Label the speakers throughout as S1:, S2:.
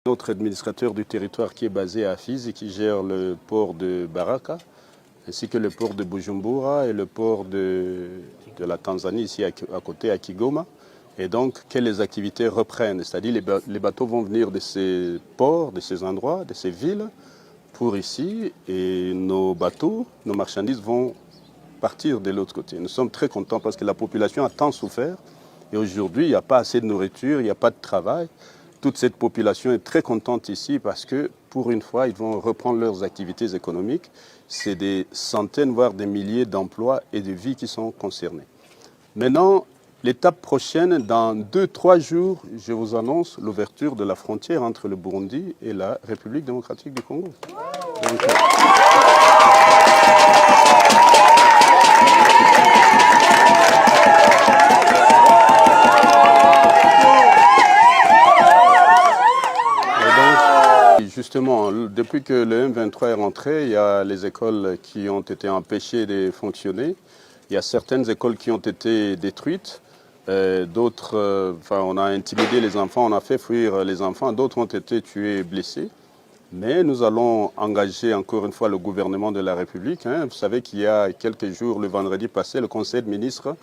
S1: Notre administrateur du territoire qui est basé à Fizi et qui gère le port de Baraka, ainsi que le port de Bujumbura et le port de la Tanzanie, ici à côté, à Kigoma. Et donc, que les activités reprennent, c'est-à-dire les bateaux vont venir de ces ports, de ces endroits, de ces villes, pour ici, et nos bateaux, nos marchandises vont partir de l'autre côté. Nous sommes très contents parce que la population a tant souffert, et aujourd'hui, il n'y a pas assez de nourriture, il n'y a pas de travail. Toute cette population est très contente ici parce que, pour une fois, ils vont reprendre leurs activités économiques. C'est des centaines, voire des milliers d'emplois et de vies qui sont concernés. Maintenant, l'étape prochaine, dans 2-3 jours, je vous annonce l'ouverture de la frontière entre le Burundi et la République démocratique du Congo. Donc, justement, depuis que le M23 est rentré, il y a les écoles qui ont été empêchées de fonctionner. Il y a certaines écoles qui ont été détruites. D'autres, on a intimidé les enfants, on a fait fuir les enfants. D'autres ont été tués et blessés. Mais nous allons engager encore une fois le gouvernement de la République. Vous savez qu'il y a quelques jours, le vendredi passé, le Conseil de ministres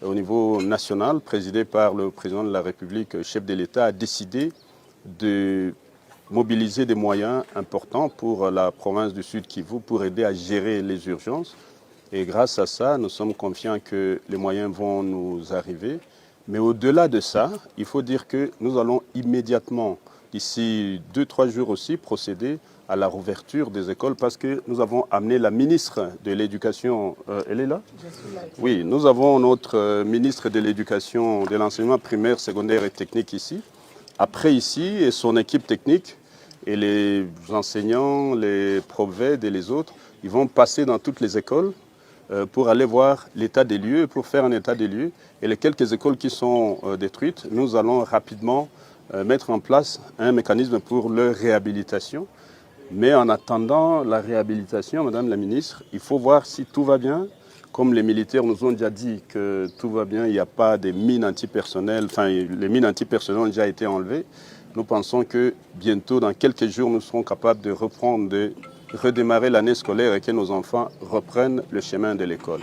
S1: au niveau national, présidé par le président de la République, chef de l'État, a décidé de mobiliser des moyens importants pour la province du Sud Kivu pour aider à gérer les urgences. Et grâce à ça, nous sommes confiants que les moyens vont nous arriver. Mais au-delà de ça, il faut dire que nous allons immédiatement, d'ici 2-3 jours aussi, procéder à la rouverture des écoles parce que nous avons amené la ministre de l'Éducation. Elle est là? Oui, nous avons notre ministre de l'Éducation, de l'enseignement primaire, secondaire et technique ici. Après ici, et son équipe technique, et les enseignants, les profs et les autres, ils vont passer dans toutes les écoles pour aller voir l'état des lieux, pour faire un état des lieux. Et les quelques écoles qui sont détruites, nous allons rapidement mettre en place un mécanisme pour leur réhabilitation. Mais en attendant la réhabilitation, Madame la Ministre, il faut voir si tout va bien. Comme les militaires nous ont déjà dit que tout va bien, il n'y a pas de mines antipersonnelles, les mines antipersonnelles ont déjà été enlevées. Nous pensons que bientôt, dans quelques jours, nous serons capables de reprendre, de redémarrer l'année scolaire et que nos enfants reprennent le chemin de l'école.